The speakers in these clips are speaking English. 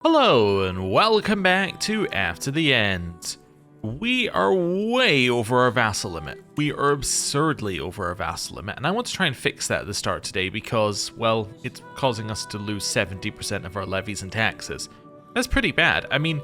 Hello and welcome back to After the End. We are way over our vassal limit. We are absurdly over our vassal limit, and I want to try and fix that at the start today because, well, it's causing us to lose 70% of our levies and taxes. That's pretty bad. I mean,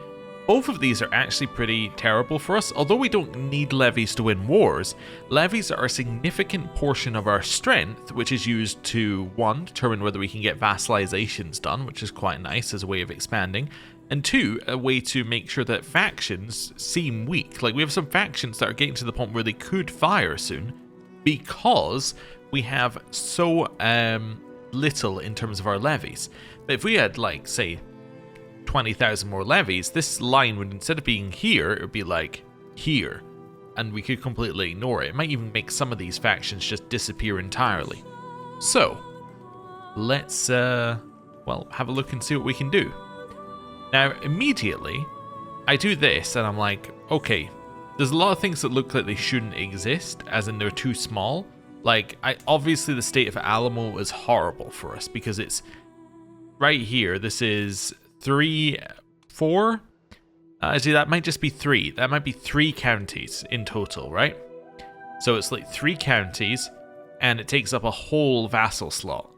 both of these are actually pretty terrible for us. Although we don't need levies to win wars, levies are a significant portion of our strength, which is used to, one, determine whether we can get vassalizations done, which is quite nice as a way of expanding, and two, a way to make sure that factions seem weak. Like, we have some factions that are getting to the point where they could fire soon, because we have so little in terms of our levies. But if we had, like, say, 20,000 more levies, this line would, instead of being here, it would be like here, and we could completely ignore it. It might even make some of these factions just disappear entirely. So, let's, well, have a look and see what we can do. Now, immediately, I do this, and I'm like, okay, there's a lot of things that look like they shouldn't exist, as in they're too small. Like, obviously the state of Alamo is horrible for us, because it's right here. This is 3, 4? Actually, that might just be 3. That might be 3 counties in total, right? So it's like 3 counties, and it takes up a whole vassal slot.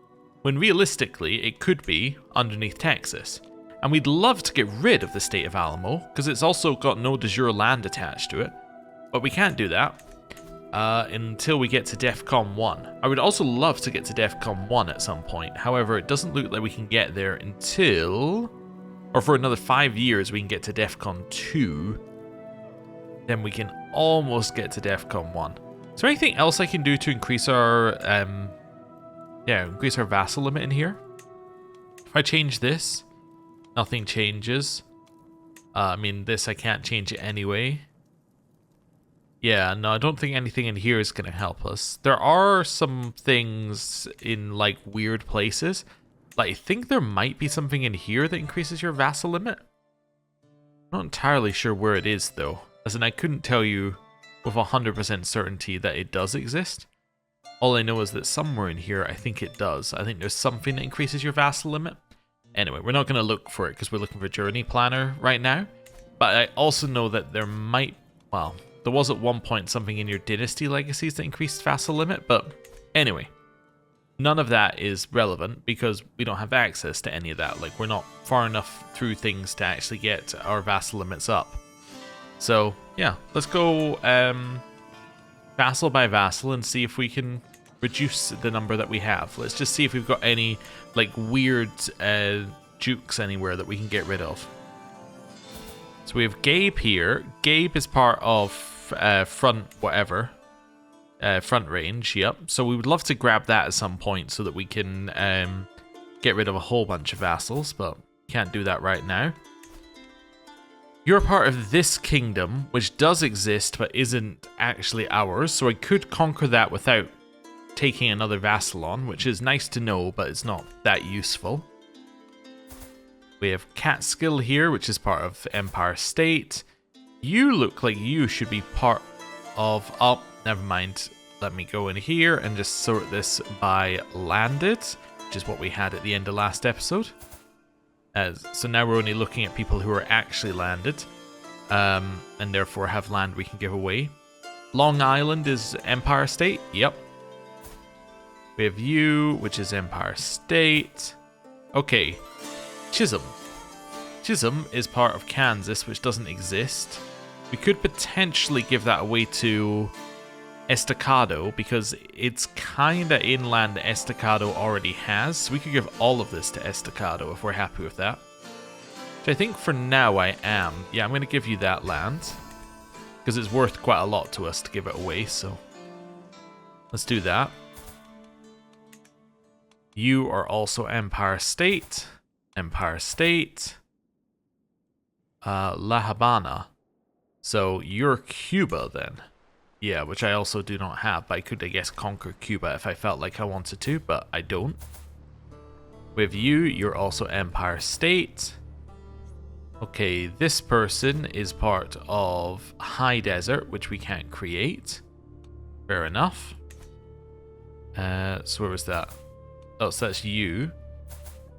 When realistically, it could be underneath Texas. And we'd love to get rid of the state of Alamo, because it's also got no de jure land attached to it. But we can't do that until we get to DEFCON 1. I would also love to get to DEFCON 1 at some point. However, it doesn't look like we can get there until... or for another 5 years we can get to DEFCON 2. Then we can almost get to DEFCON 1. Is there anything else I can do to increase our increase our vassal limit in here? If I change this, nothing changes. I mean, this I can't change it anyway. Yeah, no, I don't think anything in here is going to help us. There are some things in, like, weird places. Like, I think there might be something in here that increases your vassal limit. I'm not entirely sure where it is, though. As in, I couldn't tell you with 100% certainty that it does exist. All I know is that somewhere in here, I think it does. I think there's something that increases your vassal limit. Anyway, we're not going to look for it because we're looking for Journey Planner right now. But I also know that there might... well, there was at one point something in your Dynasty Legacies that increased vassal limit, but anyway. None of that is relevant because we don't have access to any of that. Like, we're not far enough through things to actually get our vassal limits up. So, yeah, let's go vassal by vassal and see if we can reduce the number that we have. Let's just see if we've got any, like, weird dukes anywhere that we can get rid of. So we have Gabe here. Gabe is part of front whatever. Front range, yep. So we would love to grab that at some point so that we can get rid of a whole bunch of vassals, but can't do that right now. You're part of this kingdom, which does exist but isn't actually ours, so I could conquer that without taking another vassal on, which is nice to know, but it's not that useful. We have Catskill here, which is part of Empire State. You look like you should be part of... oh, never mind. Let me go in here and just sort this by landed, which is what we had at the end of last episode. So now we're only looking at people who are actually landed, and therefore have land we can give away. Long Island is Empire State. Yep. We have you, which is Empire State. Okay. Chisholm. Chisholm is part of Kansas, which doesn't exist. We could potentially give that away to Estacado, because it's kind of inland that Estacado already has. So we could give all of this to Estacado if we're happy with that. Which I think for now I am. Yeah, I'm going to give you that land, because it's worth quite a lot to us to give it away, so let's do that. You are also Empire State. Empire State. La Habana. So you're Cuba then. Yeah, which I also do not have, but I could, I guess, conquer Cuba if I felt like I wanted to, but I don't. With you, you're also Empire State. Okay, this person is part of High Desert, which we can't create. Fair enough. So where was that? Oh, so that's you.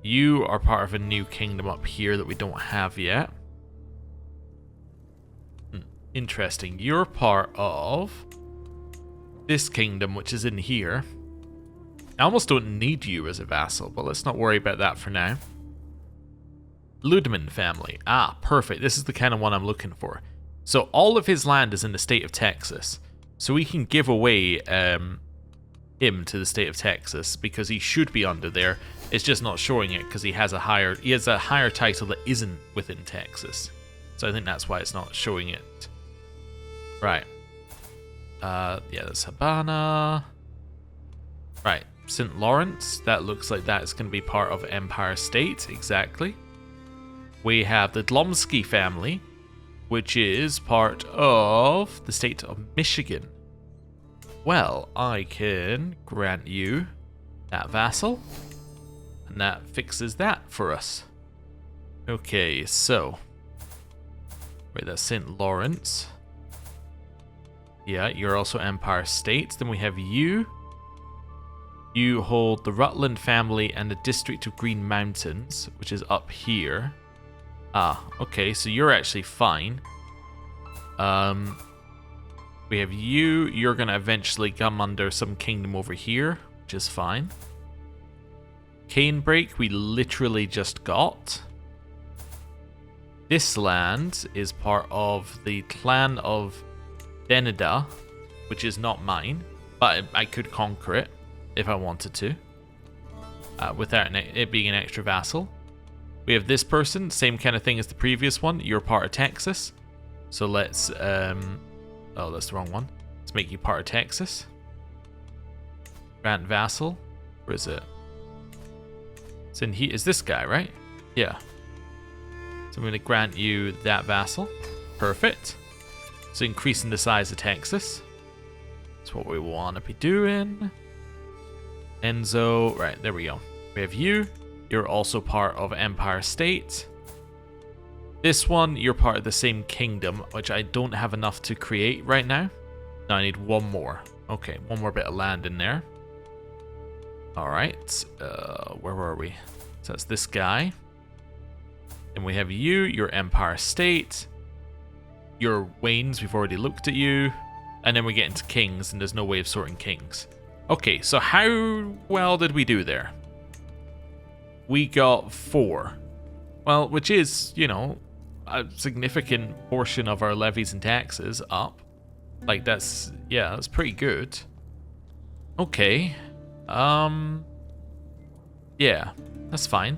You are part of a new kingdom up here that we don't have yet. Interesting. You're part of this kingdom, which is in here. I almost don't need you as a vassal, but let's not worry about that for now. Ludman family. Ah, perfect. This is the kind of one I'm looking for. So all of his land is in the state of Texas. So we can give away him to the state of Texas because he should be under there. It's just not showing it because he has a higher title that isn't within Texas. So I think that's why it's not showing it. Right. Yeah, that's Habana. Right. St. Lawrence. That looks like that's going to be part of Empire State. Exactly. We have the Dlomsky family, which is part of the state of Michigan. Well, I can grant you that vassal, and that fixes that for us. Okay, so wait, that's St. Lawrence. Yeah, you're also Empire State. Then we have you. You hold the Rutland family and the district of Green Mountains, which is up here. Ah, okay, so you're actually fine. We have you. You're going to eventually come under some kingdom over here, which is fine. Canebreak, we literally just got. This land is part of the clan of Denida, which is not mine, but I could conquer it if I wanted to, without it being an extra vassal. We have this person, same kind of thing as the previous one. You're part of Texas, so let's oh, that's the wrong one. Let's make you part of Texas. Grant vassal. Where is it? It's in here. Is this guy, right? Yeah. So I'm going to grant you that vassal. Perfect. So increasing the size of Texas. That's what we want to be doing. Enzo. Right, there we go. We have you. You're also part of Empire State. This one, you're part of the same kingdom, which I don't have enough to create right now. Now I need one more. Okay, one more bit of land in there. Alright, where were we? So that's this guy. Then we have you, your Empire State. Your Waynes, we've already looked at you. And then we get into kings, and there's no way of sorting kings. Okay, so how well did we do there? We got 4. Well, which is, you know, a significant portion of our levies and taxes up. Like, that's, yeah, that's pretty good. Okay. Yeah, that's fine.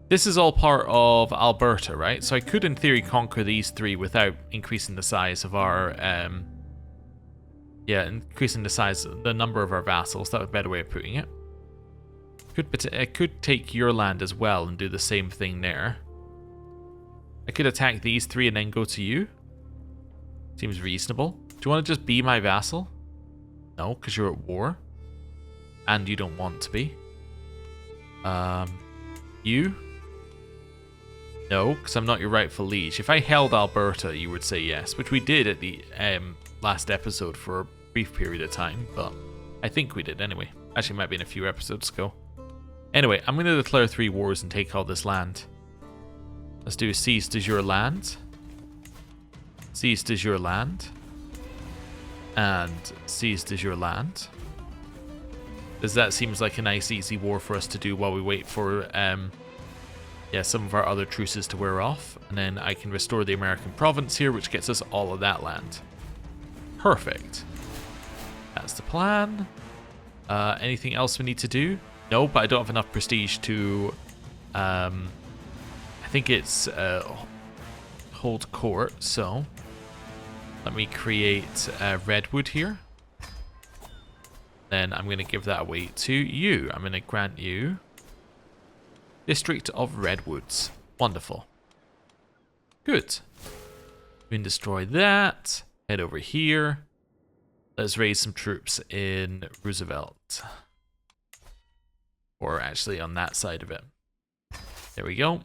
This is all part of Alberta, right? So I could, in theory, conquer these 3 without increasing the size of our, yeah, increasing the number of our vassals. That would be a better way of putting it. I could take your land as well and do the same thing there. I could attack these 3 and then go to you. Seems reasonable. Do you want to just be my vassal? No, because you're at war. And you don't want to be. You? No, because I'm not your rightful liege. If I held Alberta, you would say yes, which we did at the last episode for a brief period of time, but I think we did anyway. Actually, it might have been a few episodes ago. Anyway, I'm going to declare 3 wars and take all this land. Let's do seize de jure land. Seize de jure land. And seize de jure land. Because that seems like a nice easy war for us to do while we wait for yeah, some of our other truces to wear off. And then I can restore the American province here, which gets us all of that land. Perfect. That's the plan. Anything else we need to do? No, but I don't have enough prestige to... I think it's hold court, so... Let me create Redwood here. Then I'm going to give that away to you. I'm going to grant you District of Redwoods. Wonderful. Good. We can destroy that. Head over here. Let's raise some troops in Roosevelt. Or actually on that side of it. There we go.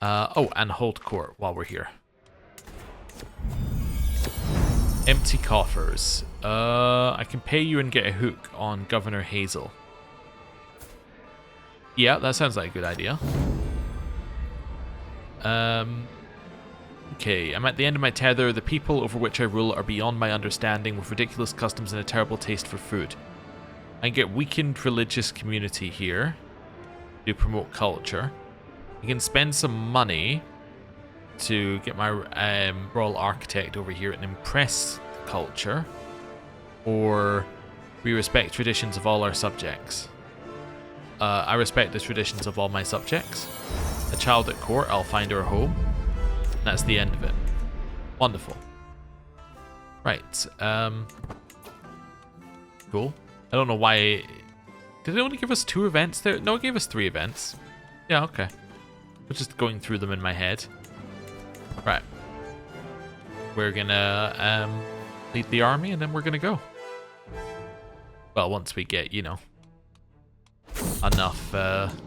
Oh, and hold court while we're here. Empty coffers. I can pay you and get a hook on Governor Hazel. Yeah, that sounds like a good idea. Okay, I'm at the end of my tether. The people over which I rule are beyond my understanding, with ridiculous customs and a terrible taste for food. I get weakened religious community here to promote culture. I can spend some money to get my royal architect over here and impress the culture. Or we respect traditions of all our subjects. I respect the traditions of all my subjects. A child at court, I'll find her a home. And that's the end of it. Wonderful. Right. Cool. I don't know why. Did it only give us 2 events there? No, it gave us 3 events. Yeah, okay. We're just going through them in my head. Right. We're gonna lead the army and then we're gonna go. Well, once we get, you know, enough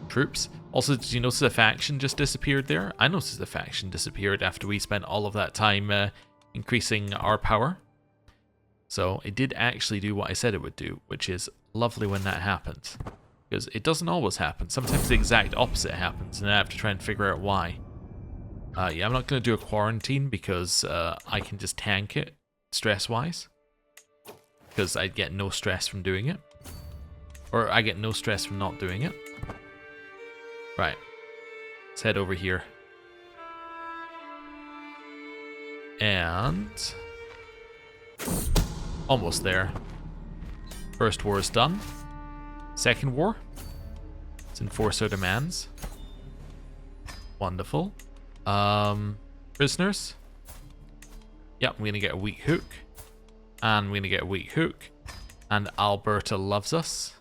troops. Also, did you notice the faction just disappeared there? I noticed the faction disappeared after we spent all of that time increasing our power. So it did actually do what I said it would do, which is lovely when that happens. Because it doesn't always happen. Sometimes the exact opposite happens, and I have to try and figure out why. Yeah, I'm not going to do a quarantine because I can just tank it, stress-wise. Because I get no stress from doing it. Or I get no stress from not doing it. Right. Let's head over here. And... almost there. First war is done. Second war. Let's enforce our demands. Wonderful. Prisoners. Yep, I'm gonna get a weak hook. And we're gonna get a weak hook. And Alberta loves us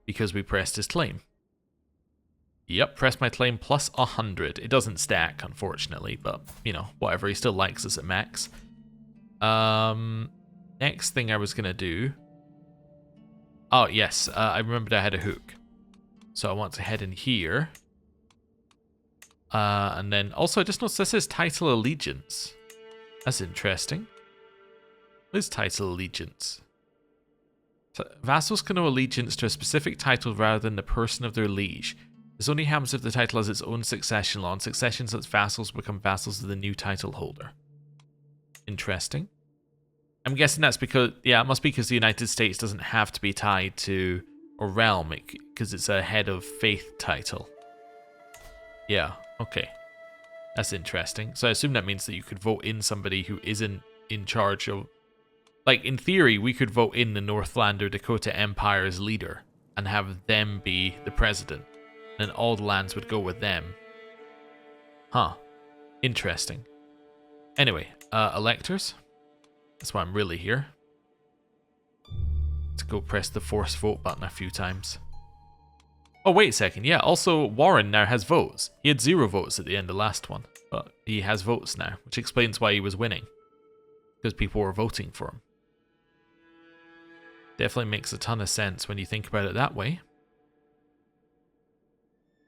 because we pressed his claim. Yep, press my claim plus 100. It doesn't stack, unfortunately, but, you know, whatever. He still likes us at max. Next thing I was gonna do... oh, yes, I remembered I had a hook. So I want to head in here. And then, also, I just noticed this says title allegiance. That's interesting. What is title allegiance? So vassals can owe allegiance to a specific title rather than the person of their liege. This only happens if the title has its own succession law, and succession such vassals become vassals of the new title holder. Interesting. I'm guessing that's because, yeah, it must be because the United States doesn't have to be tied to a realm, because it's a head of faith title. Yeah, okay. That's interesting. So I assume that means that you could vote in somebody who isn't in charge of... like, in theory, we could vote in the Northland or Dakota Empire's leader and have them be the president. And all the lands would go with them. Huh. Interesting. Anyway, electors. That's why I'm really here. Let's go press the force vote button a few times. Oh, wait a second. Yeah, also Warren now has votes. He had 0 votes at the end of the last one. But he has votes now, which explains why he was winning. Because people were voting for him. Definitely makes a ton of sense when you think about it that way.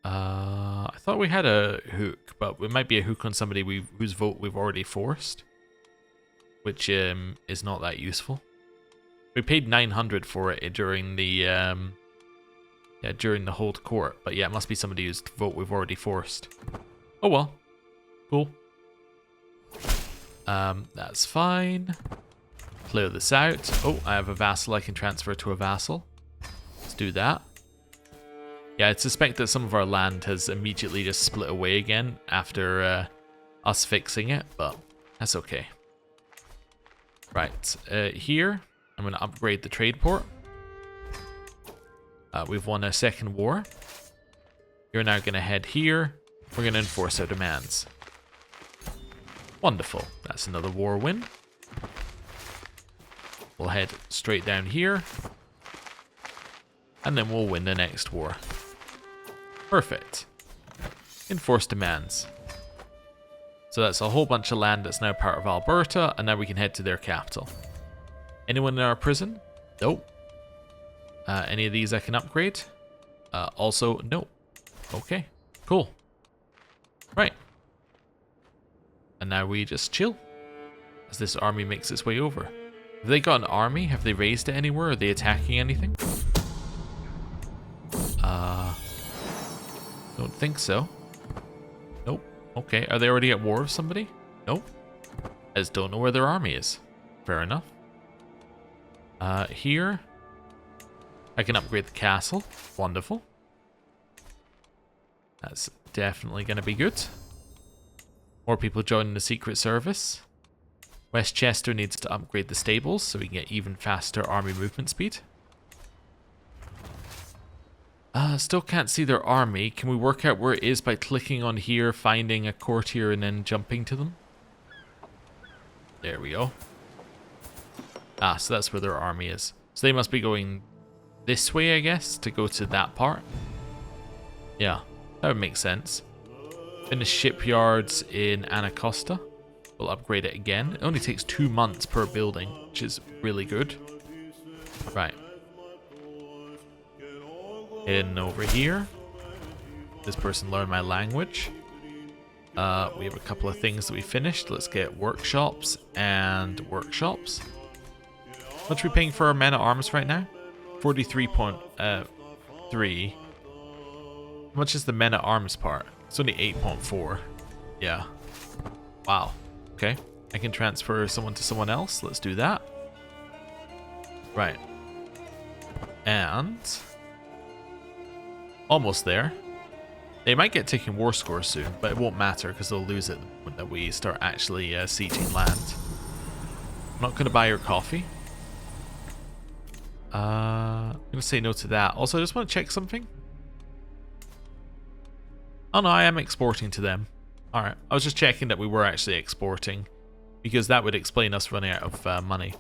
I thought we had a hook, but it might be a hook on somebody whose vote we've already forced. Which is not that useful. We paid 900 for it during the during the hold court, but yeah, it must be somebody whose vote we've already forced. Oh well, cool. That's fine. Clear this out. Oh, I have a vassal I can transfer to a vassal. Let's do that. Yeah, I suspect that some of our land has immediately just split away again after us fixing it, but that's okay. Right, here, I'm going to upgrade the trade port. We've won a second war. You're now going to head here. We're going to enforce our demands. Wonderful. That's another war win. We'll head straight down here. And then we'll win the next war. Perfect. Enforce demands. So that's a whole bunch of land that's now part of Alberta, and now we can head to their capital. Anyone in our prison? Nope. Any of these I can upgrade? Also, no. Okay, cool. Right. And now we just chill as this army makes its way over. Have they got an army? Have they raised it anywhere? Are they attacking anything? Don't think so. Nope. Okay, are they already at war with somebody? Nope. I just don't know where their army is. Fair enough. Here. I can upgrade the castle. Wonderful. That's definitely going to be good. More people joining the Secret Service. Westchester needs to upgrade the stables so we can get even faster army movement speed. Still can't see their army. Can we work out where it is by clicking on here, finding a courtier, and then jumping to them? There we go. Ah, so that's where their army is. So they must be going this way, I guess, to go to that part. Yeah, that would make sense. Finish shipyards in Anacosta. We'll upgrade it again. It only takes 2 months per building, which is really good. Right. In over here. This person learned my language. We have a couple of things that we finished. Let's get workshops and workshops. How much are we paying for our men at arms right now? 43.3. How much is the men at arms part? It's only 8.4. Yeah. Wow. Okay. I can transfer someone to someone else. Let's do that. Right. And almost there. They might get taking war scores soon, but it won't matter because they'll lose it the moment that we start actually sieging land. I'm not going to buy your coffee. I'm going to say no to that. Also, I just want to check something. Oh no, I am exporting to them. Alright, I was just checking that we were actually exporting, because that would explain us running out of money.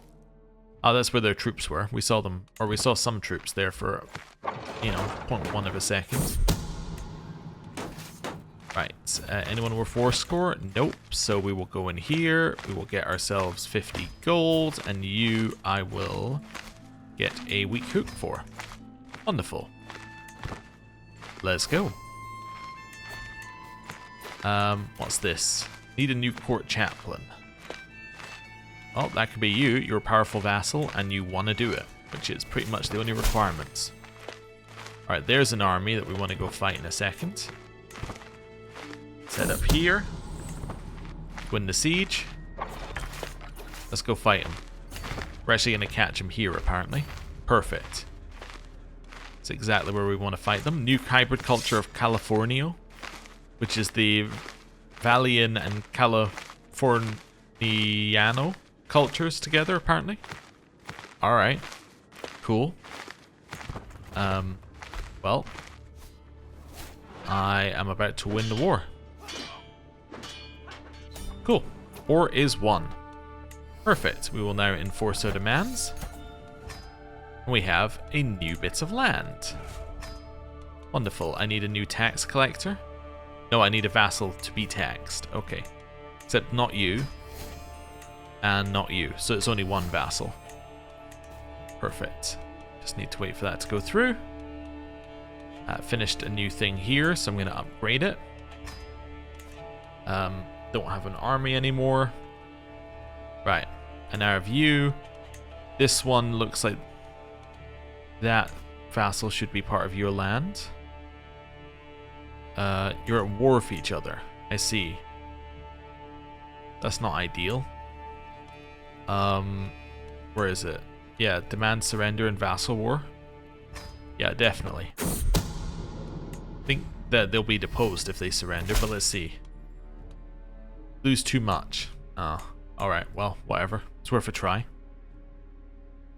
Oh, that's where their troops were. We saw them, or we saw some troops there for, you know, 0.1 of a second. Right, anyone worth war score? Nope, so we will go in here, we will get ourselves 50 gold, and you, I will get a weak hook for. Wonderful. Let's go. What's this? Need a new court chaplain. Well, that could be you. You're a powerful vassal and you want to do it, which is pretty much the only requirements. Alright, there's an army that we want to go fight in a second. Set up here. Win the siege. Let's go fight him. We're actually going to catch him here, apparently. Perfect. That's exactly where we want to fight them. New hybrid culture of Californio, which is the Valian and Californiano cultures together, apparently. Alright. Cool. Well, I am about to win the war. Cool. War is won. Perfect. We will now enforce our demands. We have a new bit of land. Wonderful. I need a new tax collector. No, I need a vassal to be taxed. Okay. Except not you. And not you. So it's only one vassal. Perfect. Just need to wait for that to go through. Finished a new thing here, so I'm going to upgrade it. Don't have an army anymore. Right. And now I have you. This one looks like that vassal should be part of your land. You're at war with each other. I see. That's not ideal. Where is it? Yeah, demand surrender and vassal war. Yeah, definitely. I think that they'll be deposed if they surrender, but let's see. Lose too much. Alright, well, whatever. It's worth a try.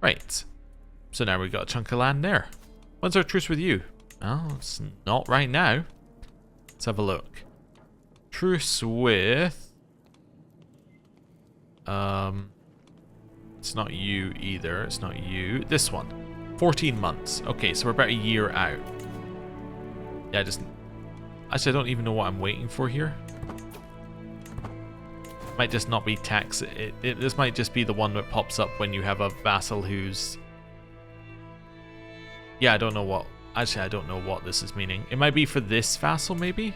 Right. So now we've got a chunk of land there. When's our truce with you? Oh, it's not right now. Let's have a look. Truce with... It's not you either. It's not you. This one. 14 months. Okay, so we're about a year out. Yeah, just... Actually, I don't even know what I'm waiting for here. Might just not be tax. This might just be the one that pops up when you have a vassal who's... Yeah, I don't know what... Actually, I don't know what this is meaning. It might be for this vassal, maybe?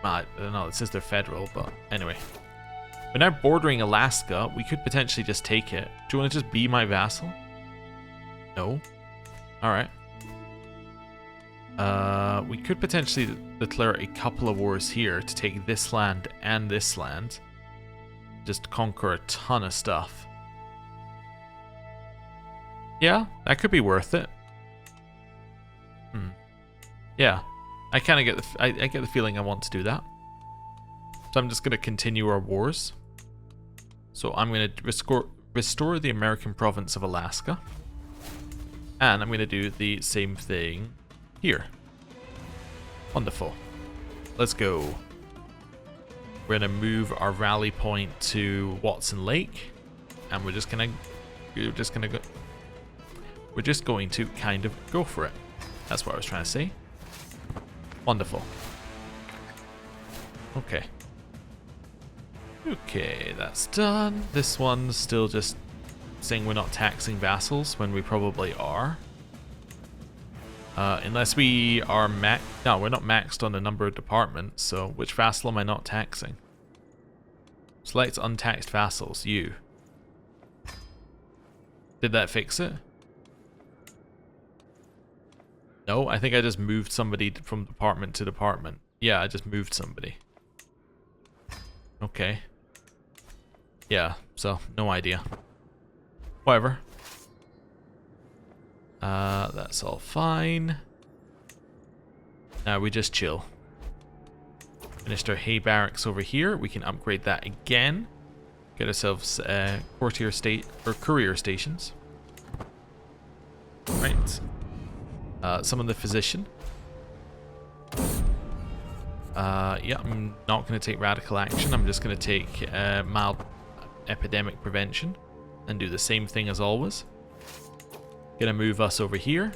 I don't know. It says they're federal, but anyway. We're now bordering Alaska. We could potentially just take it. Do you want to just be my vassal? No? Alright. We could potentially declare a couple of wars here to take this land and this land. Just conquer a ton of stuff. Yeah, that could be worth it. Yeah, I kind of get the I get the feeling I want to do that. So I'm just going to continue our wars. So I'm going to restore the American province of Alaska. And I'm going to do the same thing here. Wonderful. Let's go. We're going to move our rally point to Watson Lake. And we're just going to kind of go for it. That's what I was trying to say. Wonderful. Okay. Okay, that's done. This one's still just saying we're not taxing vassals when we probably are. Unless we are no, we're not maxed on the number of departments, so which vassal am I not taxing? Select untaxed vassals, you. Did that fix it? No, I think I just moved somebody from department to department. Yeah, I just moved somebody. Okay. Yeah, so no idea. Whatever. That's all fine. Now we just chill. Finished our hay barracks over here. We can upgrade that again. Get ourselves courier stations. Right. Summon the physician. Yeah, I'm not going to take radical action. I'm just going to take mild epidemic prevention and do the same thing as always. Gonna move us over here.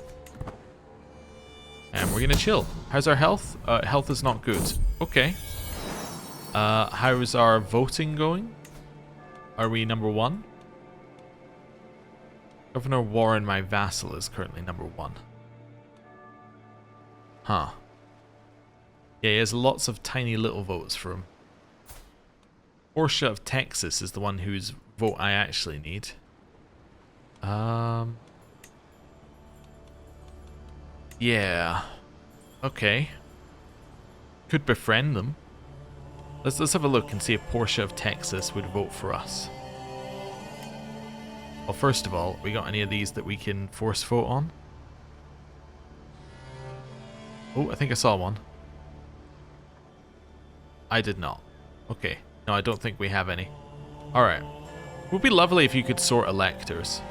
And we're gonna chill. How's our health? Health is not good. Okay. How's our voting going? Are we number 1? Governor Warren, my vassal, is currently number 1. Huh. Yeah, he has lots of tiny little votes for him. Portia of Texas is the one whose vote I actually need. Yeah. Okay. Could befriend them. Let's have a look and see if Portia of Texas would vote for us. Well, first of all, we got any of these that we can force vote on? Oh, I think I saw one. I did not. Okay. No, I don't think we have any. Alright. It would be lovely if you could sort electors.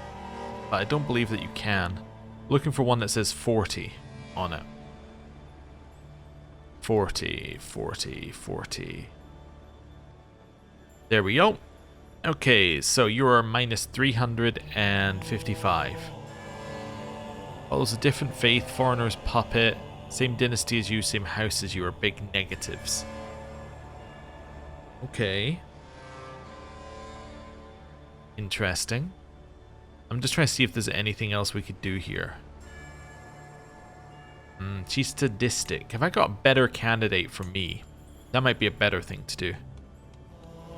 But I don't believe that you can. Looking for one that says 40 on it. 40, 40, 40. There we go. Okay, so you are minus 355. Follows a different faith, foreigner's puppet. Same dynasty as you, same house as you are big negatives. Okay. Interesting. I'm just trying to see if there's anything else we could do here. She's sadistic. Have I got a better candidate for me? That might be a better thing to do.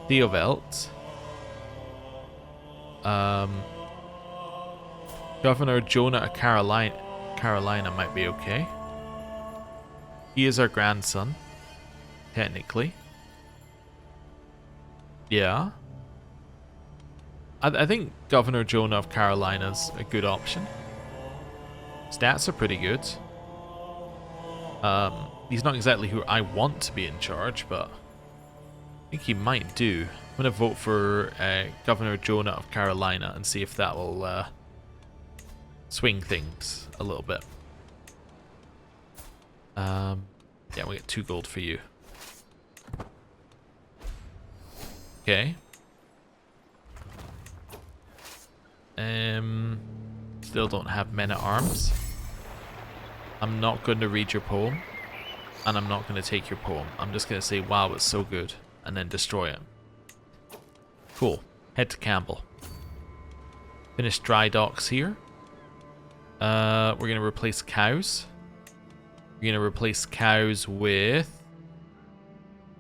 Theovelt. Governor Jonah of Carolina might be okay. He is our grandson, technically. Yeah. I think Governor Jonah of Carolina's a good option. Stats are pretty good. He's not exactly who I want to be in charge, but I think he might do. I'm going to vote for Governor Jonah of Carolina and see if that will swing things a little bit. Yeah, we'll get 2 gold for you. Okay. Still don't have men at arms. I'm not going to read your poem, and I'm not going to take your poem. I'm just going to say, wow, it's so good, and then destroy it. Cool. Head to Campbell. Finish dry docks here. We're going to replace cows. We're going to replace cows with...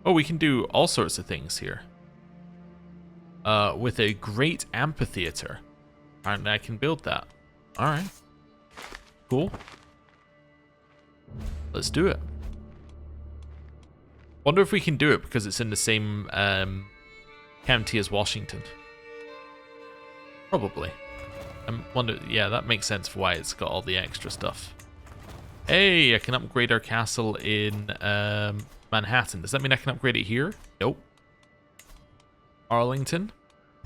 Oh, we can do all sorts of things here. With a great amphitheater. Apparently I can build that. Alright. Cool. Let's do it. Wonder if we can do it because it's in the same county as Washington. Probably. Wonder. Yeah, that makes sense for why it's got all the extra stuff. Hey, I can upgrade our castle in Manhattan. Does that mean I can upgrade it here? Nope. Arlington.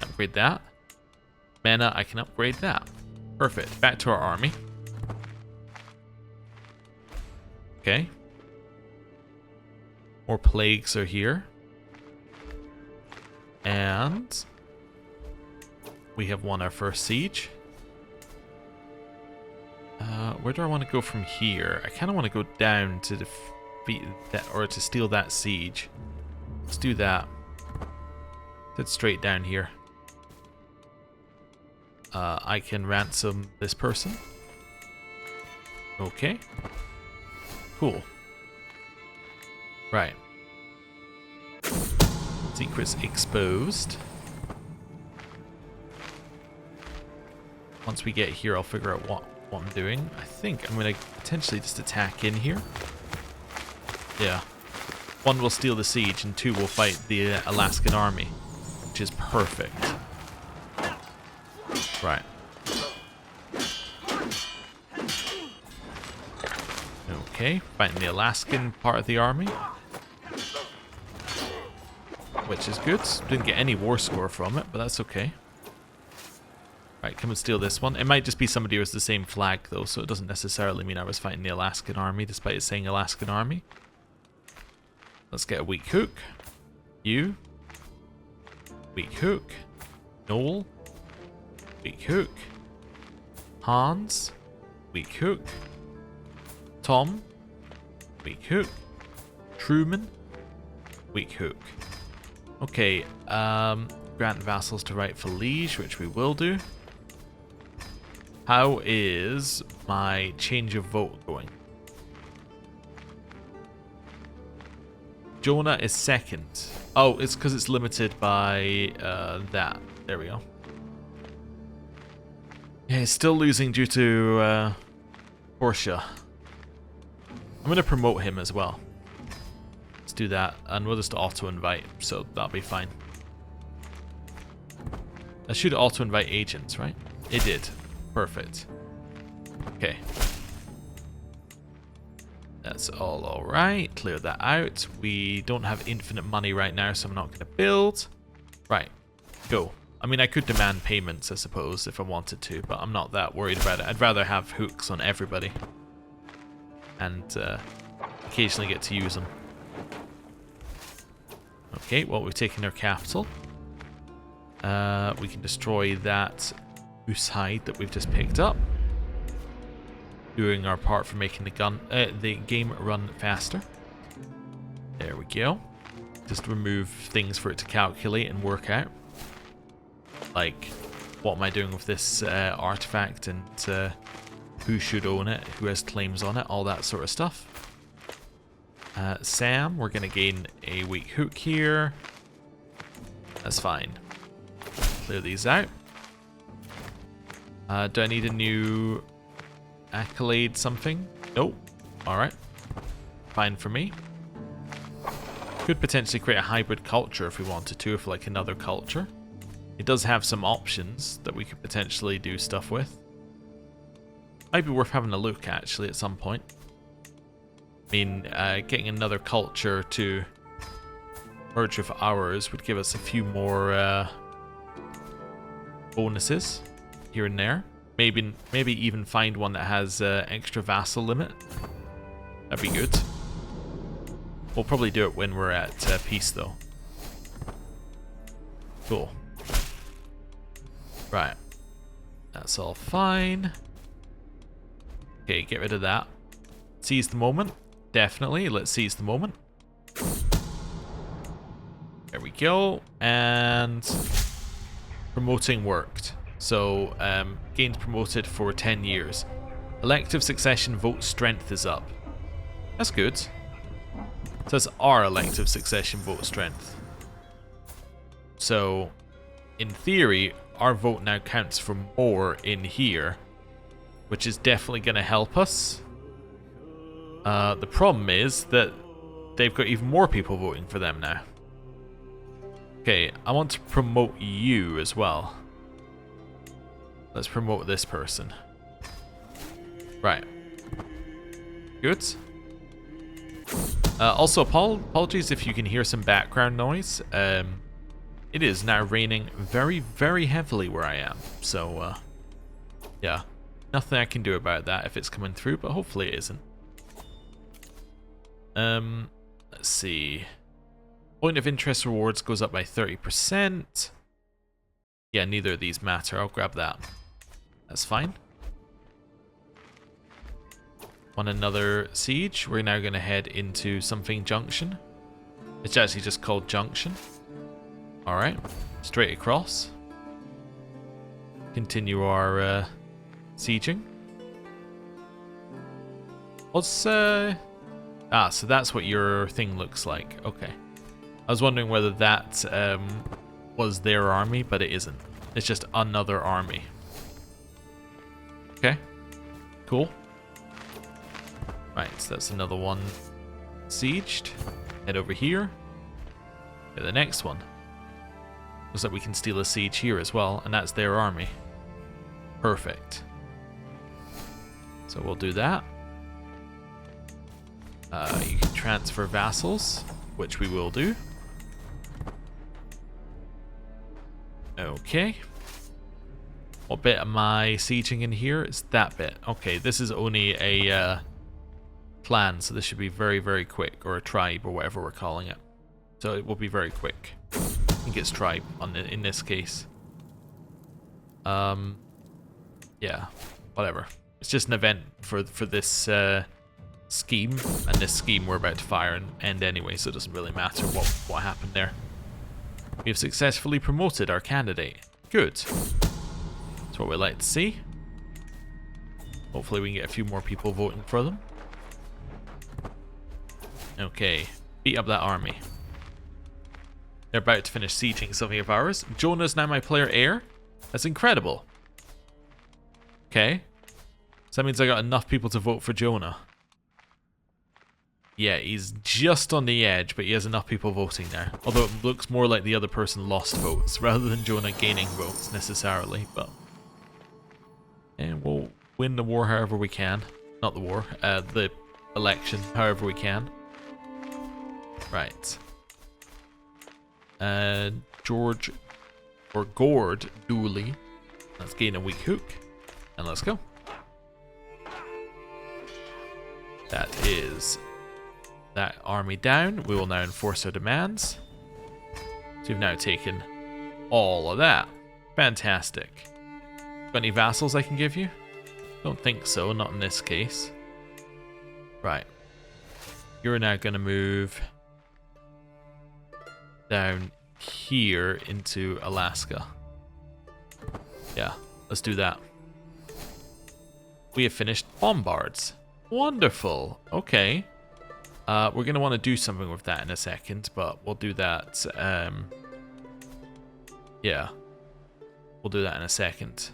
Upgrade that. Mena, I can upgrade that. Perfect. Back to our army. Okay. More plagues are here. And we have won our first siege. Where do I want to go from here? I kind of want to go down to defeat that, or to steal that siege. Let's do that. Head straight down here. I can ransom this person. Okay. Cool. Right. Secrets exposed. Once we get here, I'll figure out what I'm doing. I think I'm going to potentially just attack in here. Yeah. 1 will steal the siege, and 2 will fight the Alaskan army, which is perfect. Right. Okay, fighting the Alaskan part of the army, which is good. Didn't get any war score from it, but that's okay. Right, come and steal this one. It might just be somebody who has the same flag, though, so it doesn't necessarily mean I was fighting the Alaskan army, despite it saying Alaskan army. Let's get a weak hook. You. Weak hook. Noel. Weak hook. Hans. Weak hook. Tom. Weak hook. Truman. Weak hook. Okay, grant vassals to rightful liege, which we will do. How is my change of vote going? Jonah is second. Oh, it's because it's limited by that. There we go. Yeah, he's still losing due to Portia. I'm going to promote him as well. Let's do that, and we'll just auto-invite, so that'll be fine. I should auto-invite agents, right? It did. Perfect. Okay. That's all alright. Clear that out. We don't have infinite money right now, so I'm not going to build. Right. Go. I mean, I could demand payments, I suppose, if I wanted to, but I'm not that worried about it. I'd rather have hooks on everybody. And occasionally get to use them. Okay, well, we've taken their capital. We can destroy that moose hide that we've just picked up. Doing our part for making the game run faster. There we go. Just remove things for it to calculate and work out. Like, what am I doing with this artifact, and who should own it, who has claims on it, all that sort of stuff. Sam, we're going to gain a weak hook here. That's fine. Clear these out. Do I need a new accolade something? Nope. Alright. Fine for me. Could potentially create a hybrid culture if we wanted to, for like another culture. It does have some options that we could potentially do stuff with. Might be worth having a look, actually, at some point. I mean, getting another culture to merge with ours would give us a few more bonuses here and there. Maybe even find one that has extra vassal limit. That'd be good. We'll probably do it when we're at peace, though. Cool. Right. That's all fine. Okay, get rid of that. Seize the moment. Definitely, let's seize the moment. There we go. And promoting worked. So, gained promoted for 10 years. Elective succession vote strength is up. That's good. So that's our elective succession vote strength. So, in theory, our vote now counts for more in here, which is definitely going to help us. The problem is that they've got even more people voting for them now. Okay, I want to promote you as well. Let's promote this person. Right. Good. Also, apologies if you can hear some background noise. It is now raining very, very heavily where I am. So, yeah. Nothing I can do about that if it's coming through, but hopefully it isn't. Let's see. Point of interest rewards goes up by 30%. Yeah, neither of these matter. I'll grab that. That's fine. Want another siege? We're now going to head into something junction. It's actually just called junction. Alright. Straight across. Continue our sieging. What's so that's what your thing looks like. Okay. I was wondering whether that was their army, but it isn't. It's just another army. Okay. Cool. Right, so that's another one sieged. Head over here. Get the next one. Looks like we can steal a siege here as well, and that's their army. Perfect. So we'll do that. You can transfer vassals, which we will do. Okay. What bit am I sieging in here? It's that bit. Okay, this is only a clan, so this should be very, very quick, or a tribe, or whatever we're calling it. So it will be very quick. I think it's tribe in this case. Yeah, whatever. It's just an event for this scheme, and this scheme we're about to fire and end anyway, so it doesn't really matter what happened there. We have successfully promoted our candidate. Good. That's what we like to see. Hopefully we can get a few more people voting for them. Okay, beat up that army. They're about to finish sieging something of ours. Jonah's now my player heir. That's incredible. Okay. So that means I got enough people to vote for Jonah. Yeah, he's just on the edge, but he has enough people voting there. Although it looks more like the other person lost votes rather than Jonah gaining votes necessarily, but... And we'll win the war however we can. Not the war, the election however we can. Right. George, or Gord Dooley. Let's gain a weak hook. And let's go. That is that army down. We will now enforce our demands. So we've now taken all of that. Fantastic. Got any vassals I can give you? Don't think so, not in this case. Right. You're now going to move down here into Alaska. Yeah, let's do that. We have finished bombards. Wonderful. Okay. We're going to want to do something with that in a second, but we'll do that. Yeah. We'll do that in a second.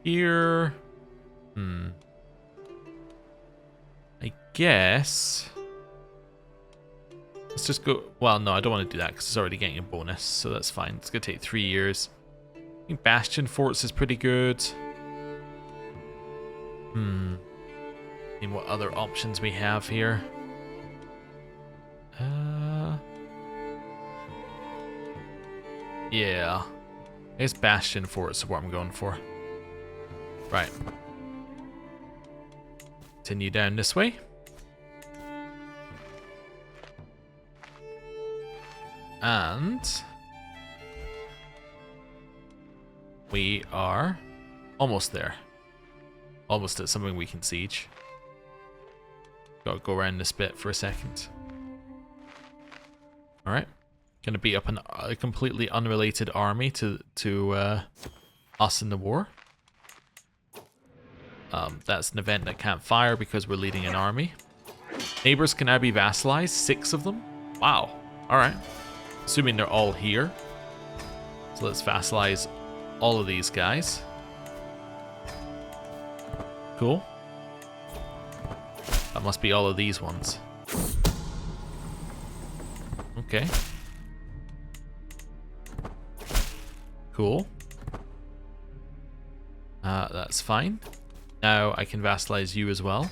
Here. I guess. Let's just go. Well, no, I don't want to do that because it's already getting a bonus, so that's fine. It's going to take 3 years. I think Bastion Forts is pretty good. I mean, what other options we have here? Yeah. I guess Bastion Forts is what I'm going for. Right. Continue down this way. And we are almost there. Almost at something we can siege. Gotta go around this bit for a second. Alright. Gonna beat up a completely unrelated army to us in the war. That's an event that can't fire because we're leading an army. Neighbors can now be vassalized, 6 of them. Wow. Alright. Assuming they're all here. So let's vassalize all of these guys. Cool. That must be all of these ones. Okay. Cool. That's fine. Now I can vassalize you as well.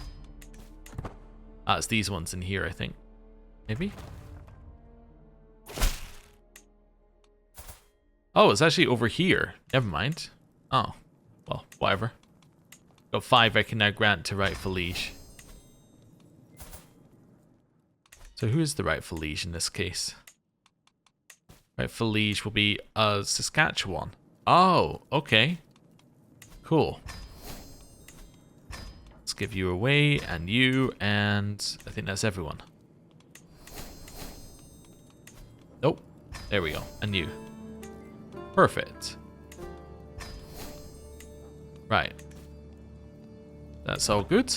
It's these ones in here, I think. Maybe? Oh, it's actually over here. Never mind. Oh, well, whatever. Got 5 I can now grant to rightful liege. So who is the rightful liege in this case? Rightful liege will be Saskatchewan. Oh, okay. Cool. Let's give you away, and you, and I think that's everyone. Nope. There we go. And you. Perfect. Right. That's all good.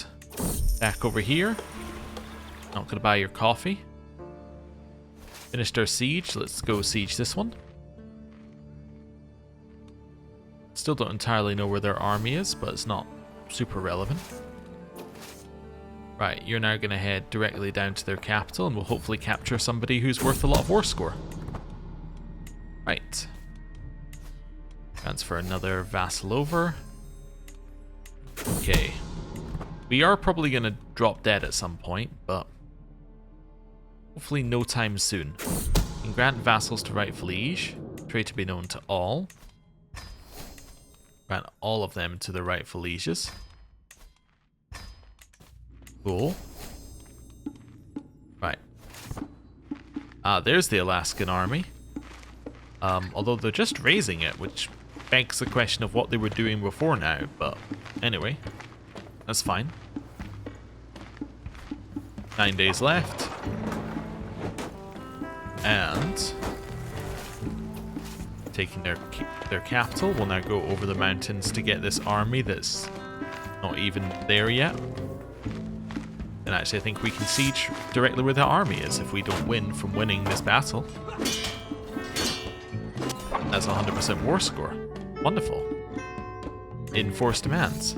Back over here. Not gonna buy your coffee. Finished our siege. Let's go siege this one. Still don't entirely know where their army is, but it's not super relevant. Right, you're now gonna head directly down to their capital, and we'll hopefully capture somebody who's worth a lot of war score. Right. Transfer another vassal over. Okay. We are probably gonna drop dead at some point, but hopefully no time soon. You can grant vassals to rightful liege. Trade to be known to all. Grant all of them to the rightful lieges. Cool. Right. There's the Alaskan army. Although they're just raising it, which begs the question of what they were doing before now, but anyway, that's fine. 9 days left. And taking their capital, we'll now go over the mountains to get this army that's not even there yet. And actually I think we can siege directly where the army is if we don't win from winning this battle. That's 100% war score. Wonderful. Enforced demands.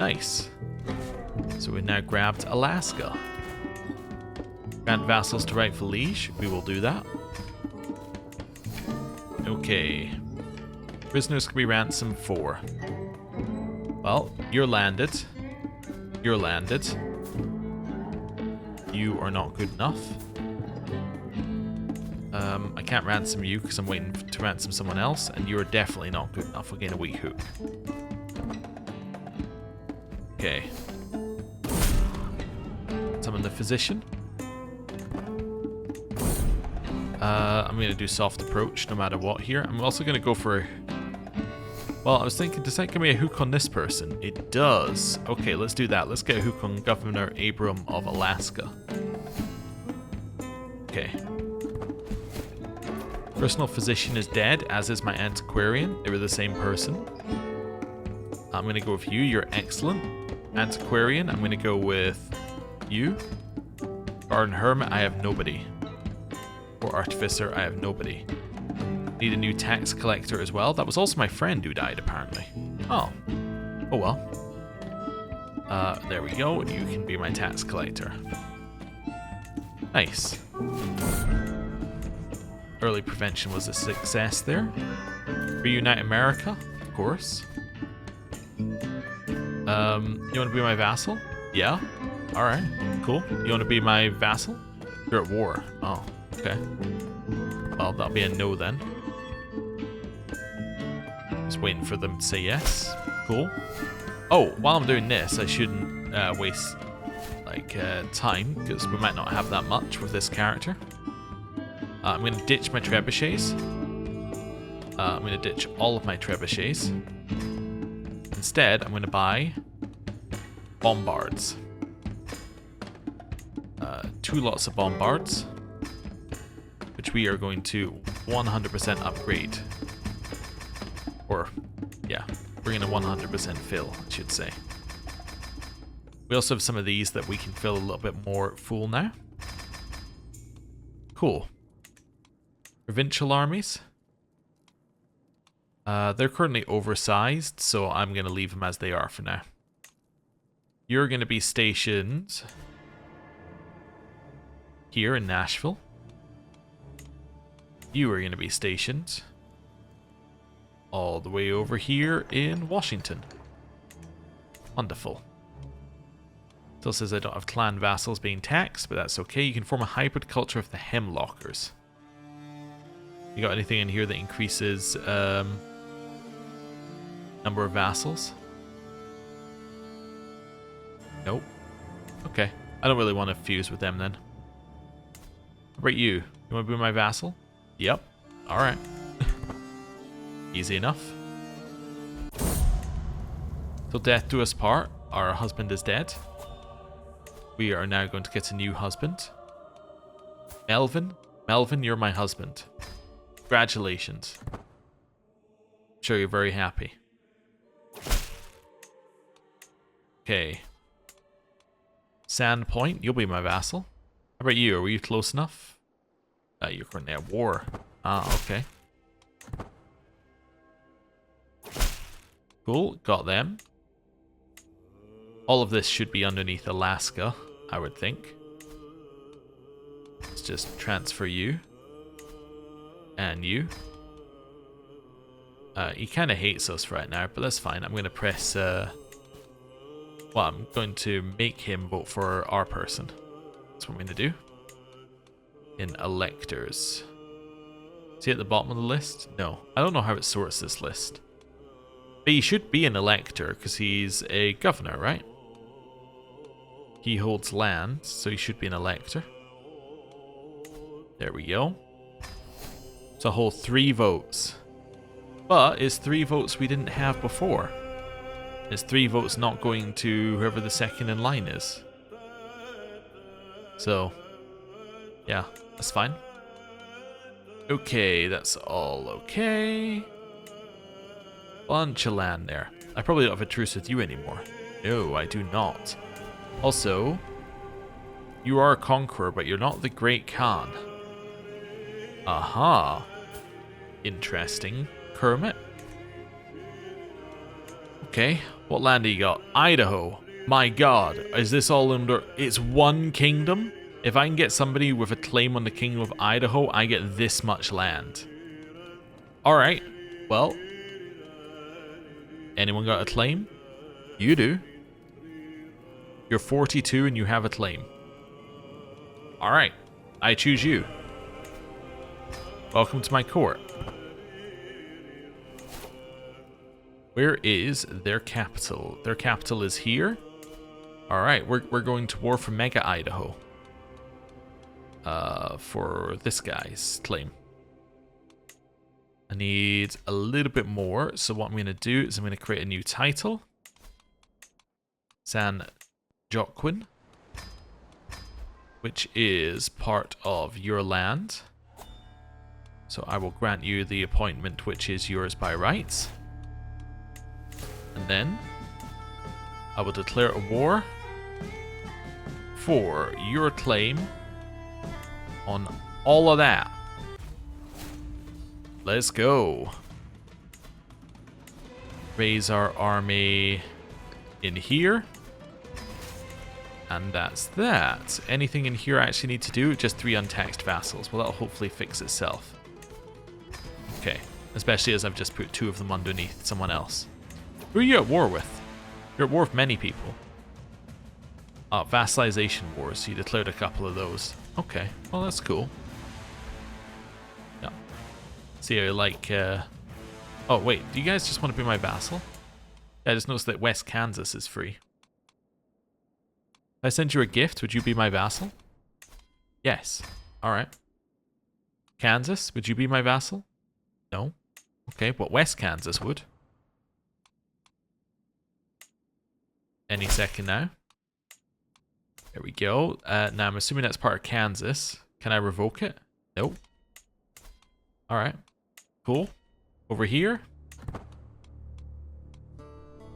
Nice. So we now grabbed Alaska. Grant vassals to rightful liege. We will do that. Okay. Prisoners can be ransomed for. Well, you're landed. You're landed. You are not good enough. I can't ransom you because I'm waiting to ransom someone else, and you are definitely not good enough. We'll gain a weak hook. Okay. Summon the physician. I'm going to do soft approach no matter what here. I'm also going to go for... Well, I was thinking, does that give me a hook on this person? It does. Okay, let's do that. Let's get a hook on Governor Abram of Alaska. Okay. Personal physician is dead, as is my antiquarian. They were the same person. I'm going to go with you. You're excellent. Antiquarian, I'm going to go with you. Garden Hermit, I have nobody. Or Artificer, I have nobody. Need a new tax collector as well. That was also my friend who died, apparently. Oh. Oh well. There we go. You can be my tax collector. Nice. Early prevention was a success there. Reunite America, of course. You want to be my vassal? Yeah. Alright, cool. You want to be my vassal? You're at war. Oh, okay. Well, that'll be a no then. Just waiting for them to say yes. Cool. Oh, while I'm doing this, I shouldn't waste time, because we might not have that much with this character. I'm going to ditch my trebuchets. I'm going to ditch all of my trebuchets. Instead, I'm going to buy bombards. 2 lots of bombards, which we are going to 100% upgrade. Or, yeah, we're going to 100% fill, I should say. We also have some of these that we can fill a little bit more full now. Cool. Provincial armies. They're currently oversized, so I'm going to leave them as they are for now. You're going to be stationed here in Nashville. You are going to be stationed all the way over here in Washington. Wonderful. Still says I don't have clan vassals being taxed, but that's okay. You can form a hybrid culture of the Hemlockers. You got anything in here that increases number of vassals? Nope. Okay. I don't really want to fuse with them then. How about you? You want to be my vassal? Yep. Alright. Easy enough. Till death do us part. Our husband is dead. We are now going to get a new husband. Melvin? Melvin, you're my husband. Congratulations. I'm sure you're very happy. Okay. Sandpoint, you'll be my vassal. How about you? Are you close enough? You're currently at war. Ah, okay. Cool, got them. All of this should be underneath Alaska, I would think. Let's just transfer you. And you. He kind of hates us right now, but that's fine. I'm going to press... well, I'm going to make him vote for our person. That's what I'm going to do. In electors. Is he at the bottom of the list? No. I don't know how it sorts this list. But he should be an elector, because he's a governor, right? He holds land, so he should be an elector. There we go. It's a whole 3 votes. But it's 3 votes we didn't have before. It's 3 votes not going to whoever the second in line is. So, yeah, that's fine. Okay, that's all okay. Bunch of land there. I probably don't have a truce with you anymore. No, I do not. Also, you are a conqueror, but you're not the Great Khan. Aha. Interesting. Kermit. Okay, what land do you got? Idaho. My god, is this all under... It's one kingdom? If I can get somebody with a claim on the Kingdom of Idaho, I get this much land. Alright, well... Anyone got a claim? You do. You're 42 and you have a claim. Alright, I choose you. Welcome to my court. Where is their capital? Their capital is here. Alright, we're going to war for Mega Idaho. For this guy's claim. I need a little bit more, so what I'm going to do is I'm going to create a new title. San Joaquin, which is part of your land. So I will grant you the appointment which is yours by rights. And then I will declare a war for your claim on all of that. Let's go. Raise our army in here. And that's that. Anything in here I actually need to do? Just 3 untaxed vassals. Well, that'll hopefully fix itself. Okay. Especially as I've just put 2 of them underneath someone else. Who are you at war with? You're at war with many people. Vassalization wars. You declared a couple of those. Okay. Well, that's cool. Yeah. See, I like... Oh, wait. Do you guys just want to be my vassal? Yeah, I just noticed that West Kansas is free. If I send you a gift, would you be my vassal? Yes. Alright. Kansas, would you be my vassal? No. Okay, but West Kansas would. Any second now. There we go. Now I'm assuming that's part of Kansas. Can I revoke it? Nope. Alright. Cool. Over here.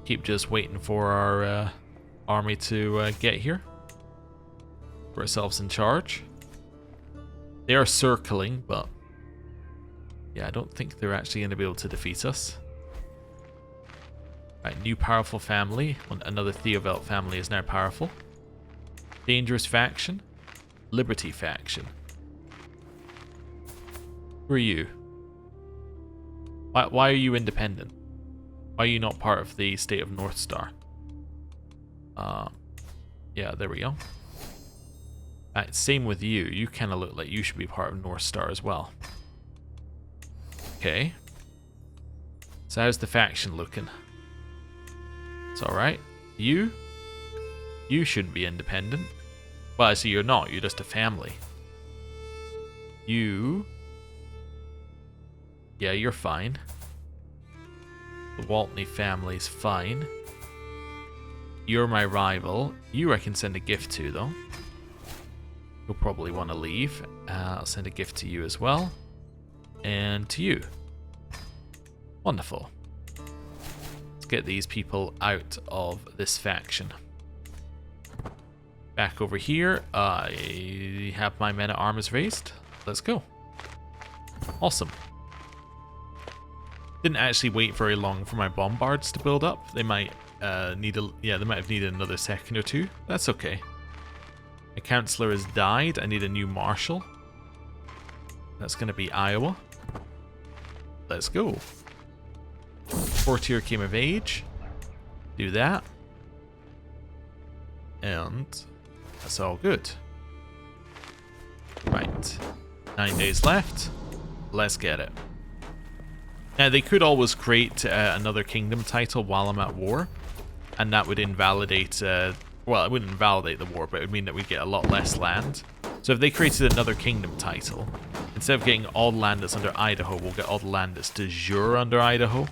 Keep just waiting for our army to get here. Put ourselves in charge. They are circling, but yeah, I don't think they're actually going to be able to defeat us. Right, new powerful family. Another Theovelt family is now powerful. Dangerous faction. Liberty faction. Who are you? Why are you independent? Why are you not part of the state of North Star? Yeah, there we go. Right, same with you. You kind of look like you should be part of North Star as well. Okay. So how's the faction looking? It's alright. You shouldn't be independent. Well, I see you're not. You're just a family. You... Yeah, you're fine. The Waltney family's fine. You're my rival. You I can send a gift to, though. You'll probably want to leave. I'll send a gift to you as well. And to you. Wonderful. Let's get these people out of this faction. Back over here, I have my men at arms raised. Let's go. Awesome. Didn't actually wait very long for my bombards to build up. They might need a... Yeah, they might have needed another second or two. That's okay. My councillor has died. I need a new marshal. That's going to be Iowa. Let's go. Courtier came of age. Do that. And that's all good. Right. 9 days left. Let's get it. Now, they could always create another kingdom title while I'm at war. And that would invalidate... well, it wouldn't invalidate the war, but it would mean that we get a lot less land. So if they created another kingdom title, instead of getting all the land that's under Idaho, we'll get all the land that's de jure under Idaho.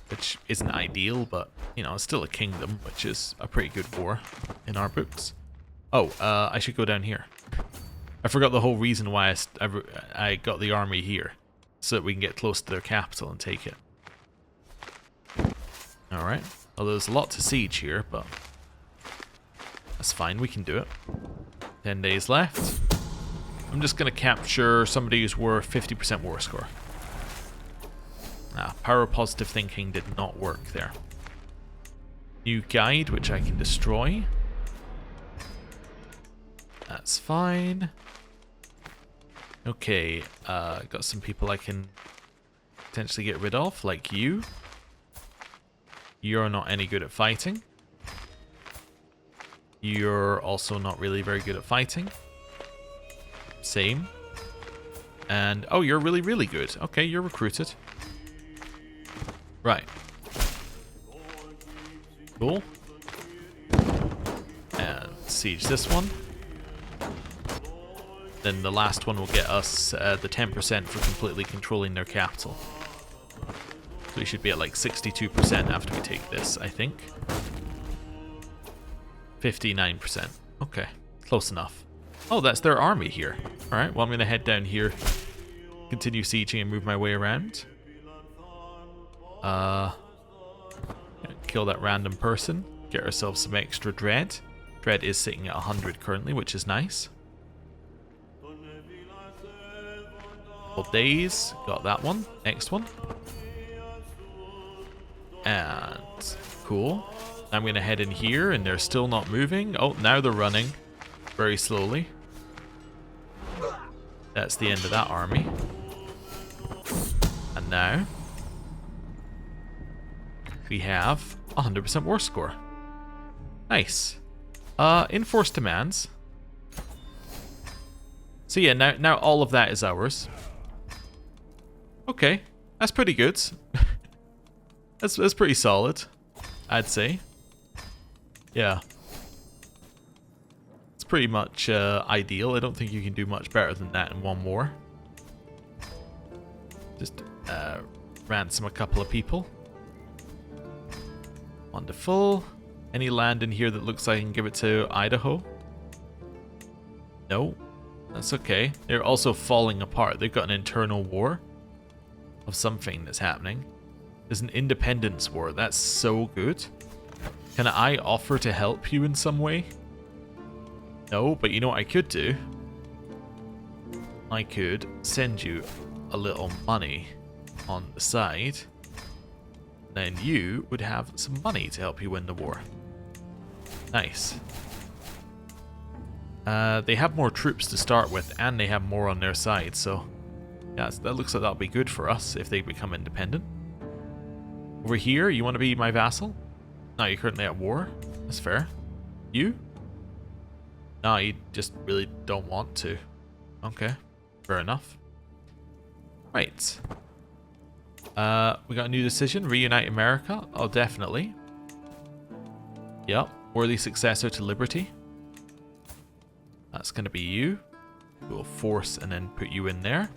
Which isn't ideal, but, you know, it's still a kingdom, which is a pretty good war in our books. Oh, I should go down here. I forgot the whole reason why I got the army here. So that we can get close to their capital and take it. Alright. Well, there's a lot to siege here, but that's fine. We can do it. 10 days left. I'm just going to capture somebody who's worth 50% war score. Ah, power positive thinking did not work there. New guide, which I can destroy. That's fine. Okay, got some people I can potentially get rid of, like you. You're not any good at fighting. You're also not really very good at fighting. Same. And, oh, you're really, really good. Okay, you're recruited. Right. Cool. And siege this one. Then the last one will get us the 10% for completely controlling their capital. So we should be at like 62% after we take this, I think. 59%. Okay, close enough. Oh, that's their army here. Alright, well I'm going to head down here, continue sieging and move my way around. Kill that random person. Get ourselves some extra dread. Dread is sitting at 100 currently, which is nice. Days, got that one. Next one. And cool. I'm going to head in here and they're still not moving. Oh, now they're running very slowly. That's the end of that army. And now we have 100% war score. Nice. Enforced demands. So yeah, now all of that is ours. Okay, that's pretty good. that's pretty solid, I'd say. Yeah. It's pretty much ideal. I don't think you can do much better than that in one war. Just ransom a couple of people. Wonderful. Any land in here that looks like I can give it to Idaho? No. That's okay. They're also falling apart. They've got an internal war of something that's happening. There's an independence war. That's so good. Can I offer to help you in some way? No, but you know what I could do? I could send you a little money on the side. Then you would have some money to help you win the war. Nice. They have more troops to start with, and they have more on their side, so yeah, that looks like that'll be good for us if they become independent. Over here, you want to be my vassal? No, you're currently at war. That's fair. You? No, you just really don't want to. Okay, fair enough. Right. We got a new decision. Reunite America. Oh, definitely. Yep. Worthy successor to liberty. That's going to be you. We'll force and then put you in there.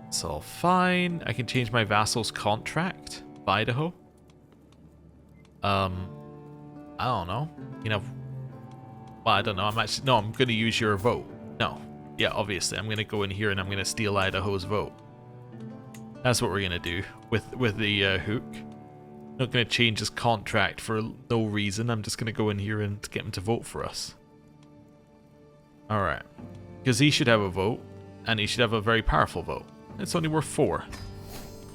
It's all fine. I can change my vassal's contract of Idaho. I don't know. You know, well, I don't know. I'm going to use your vote. No. Yeah, obviously. I'm going to go in here and I'm going to steal Idaho's vote. That's what we're going to do with the hook. Not going to change his contract for no reason. I'm just going to go in here and get him to vote for us. Alright. Because he should have a vote, and he should have a very powerful vote. It's only worth 4.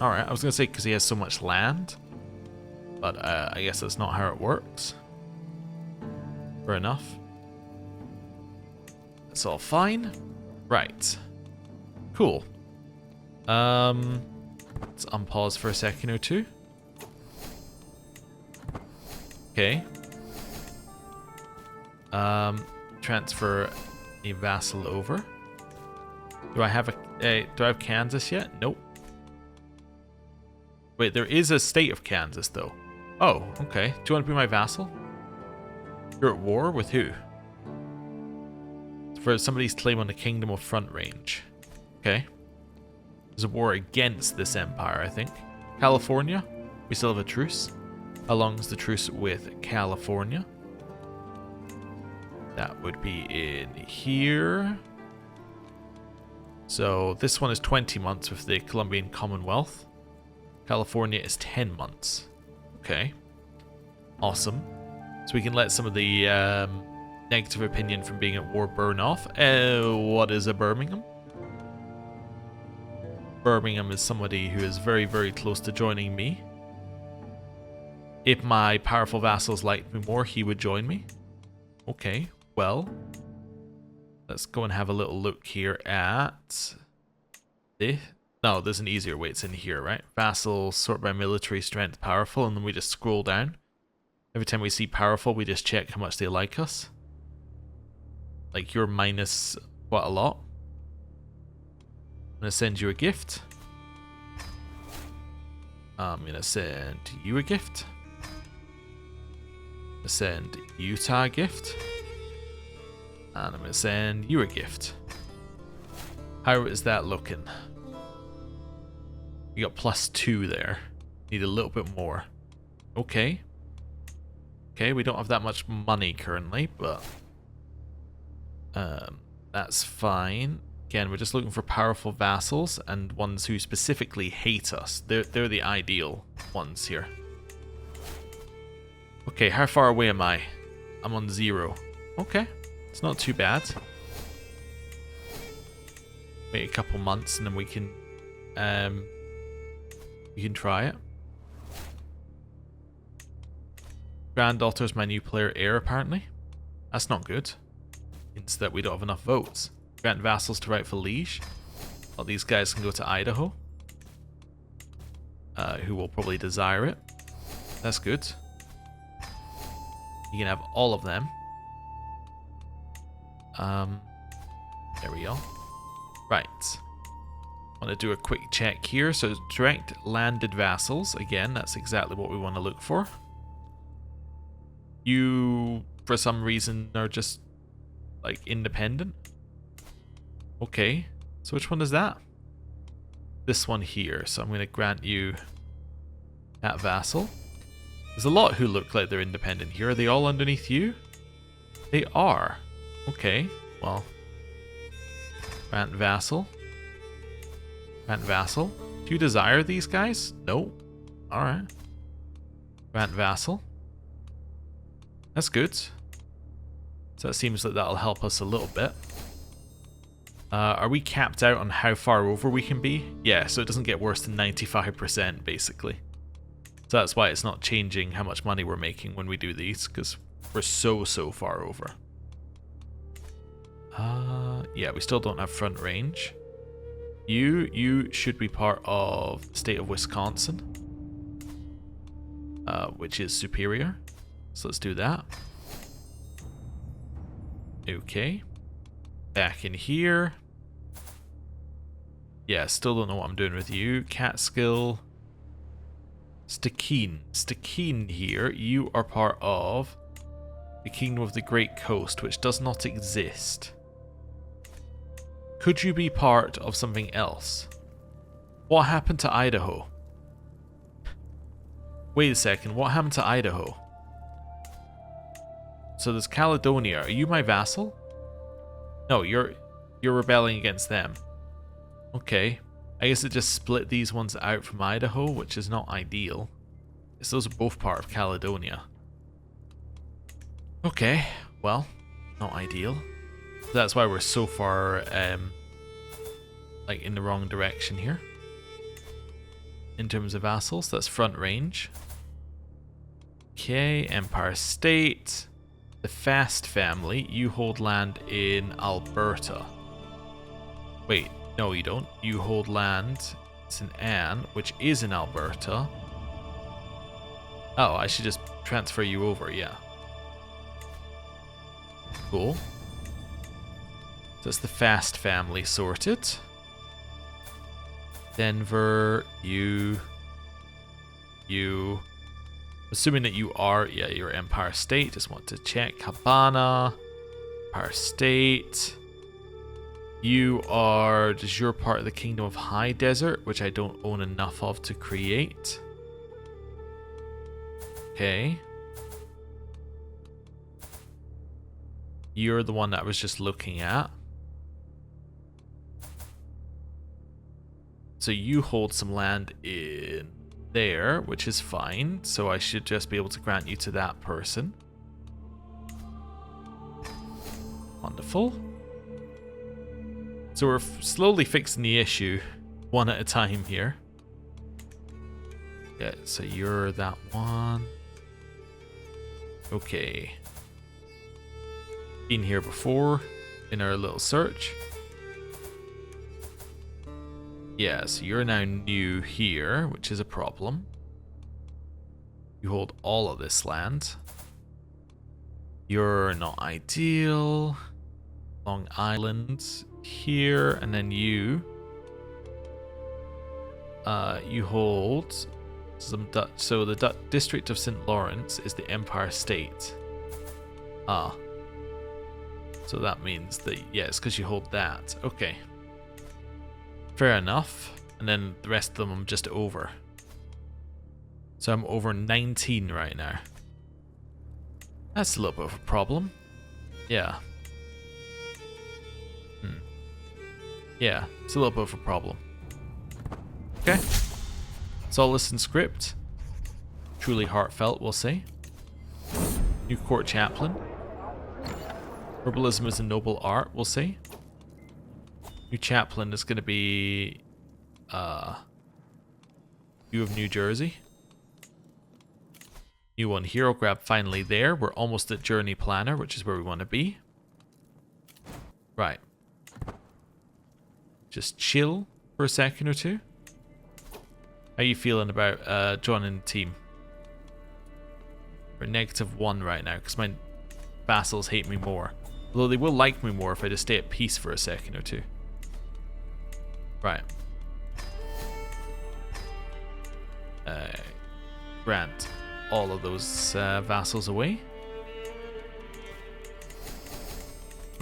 Alright, I was going to say because he has so much land. But I guess that's not how it works. Fair enough. That's all fine. Right. Cool. Let's unpause for a second or two. Okay. Transfer a vassal over. Do I have Kansas yet? Nope. Wait, there is a state of Kansas though. Oh, okay. Do you want to be my vassal? You're at war with who? For somebody's claim on the Kingdom of Front Range. Okay. There's a war against this empire, I think. California? We still have a truce. How long is the truce with California? That would be in here. So this one is 20 months with the Colombian Commonwealth. California is 10 months. Okay. Awesome. So we can let some of the negative opinion from being at war burn off. What is a Birmingham? Birmingham is somebody who is very, very close to joining me. If my powerful vassals liked me more, he would join me. Okay, well, let's go and have a little look here at this. No, there's an easier way. It's in here, right? Vassals, sort by military strength, powerful, and then we just scroll down. Every time we see powerful, we just check how much they like us. Like, you're minus, what, a lot? I'm going to send you a gift. I'm going to send you a gift. I'm going to send Utah a gift. And I'm going to send you a gift. How is that looking? We got +2 there. Need a little bit more. Okay. Okay, we don't have that much money currently, but that's fine. Again, we're just looking for powerful vassals and ones who specifically hate us. They're the ideal ones here. Okay, how far away am I? I'm on 0. Okay, it's not too bad. Wait a couple months and then we can try it. Granddaughter's my new player heir, apparently. That's not good. Means that we don't have enough votes. Grant vassals to rightful liege. Well, these guys can go to Idaho. Who will probably desire it. That's good. You can have all of them. There we go. Right. I want to do a quick check here. So direct landed vassals. Again, that's exactly what we want to look for. You, for some reason, are just, like, independent. Okay. So which one is that? This one here. So I'm going to grant you that vassal. There's a lot who look like they're independent here. Are they all underneath you? They are. Okay. Well. Grant vassal. Grant vassal. Do you desire these guys? No. Alright. Grant vassal. That's good. So it seems like that'll help us a little bit. Are we capped out on how far over we can be? Yeah, so it doesn't get worse than 95%, basically. So that's why it's not changing how much money we're making when we do these, because we're so far over. Yeah, we still don't have front range. You should be part of the state of Wisconsin, which is superior. So let's do that. Okay. Back in here. Yeah, still don't know what I'm doing with you. Catskill. Stikeen here. You are part of the Kingdom of the Great Coast, which does not exist. Could you be part of something else? What happened to Idaho? Wait a second, what happened to Idaho? So there's Caledonia. Are you my vassal? No, you're rebelling against them. Okay. I guess it just split these ones out from Idaho, which is not ideal. Because those are both part of Caledonia. Okay, well, not ideal. That's why we're so far, like, in the wrong direction here. In terms of vassals, that's front range. Okay, Empire State. The Fast family, you hold land in Alberta. Wait, no you don't. You hold land, it's in Anne, which is in Alberta. Oh, I should just transfer you over, yeah. Cool. So it's the Fast family sorted. Denver, you. Assuming that you are, yeah, you're Empire State. Just want to check. Habana, Empire State. You are, does your part of the Kingdom of High Desert, which I don't own enough of to create. Okay. You're the one that I was just looking at. So you hold some land in there, which is fine. So I should just be able to grant you to that person. Wonderful. So we're slowly fixing the issue, one at a time here. Yeah, so you're that one. Okay. Been here before in our little search. Yeah, so you're now new here, which is a problem. You hold all of this land. You're not ideal. Long Island here, and then you hold some Dutch. So the district of St. Lawrence is the Empire State. Ah. So that means that, yeah, it's because you hold that. Okay. Fair enough. And then the rest of them I'm just over. So I'm over 19 right now. That's a little bit of a problem. Yeah. Yeah, it's a little bit of a problem. Okay. Solace in script. Truly heartfelt, we'll say. New court chaplain. Herbalism is a noble art, we'll say. New chaplain is going to be U of New Jersey. New one hero grab finally there. We're almost at Journey Planner, which is where we want to be. Right. Just chill for a second or two. How are you feeling about joining the team? We're -1 right now because my vassals hate me more. Although they will like me more if I just stay at peace for a second or two. Right. Grant all of those vassals away.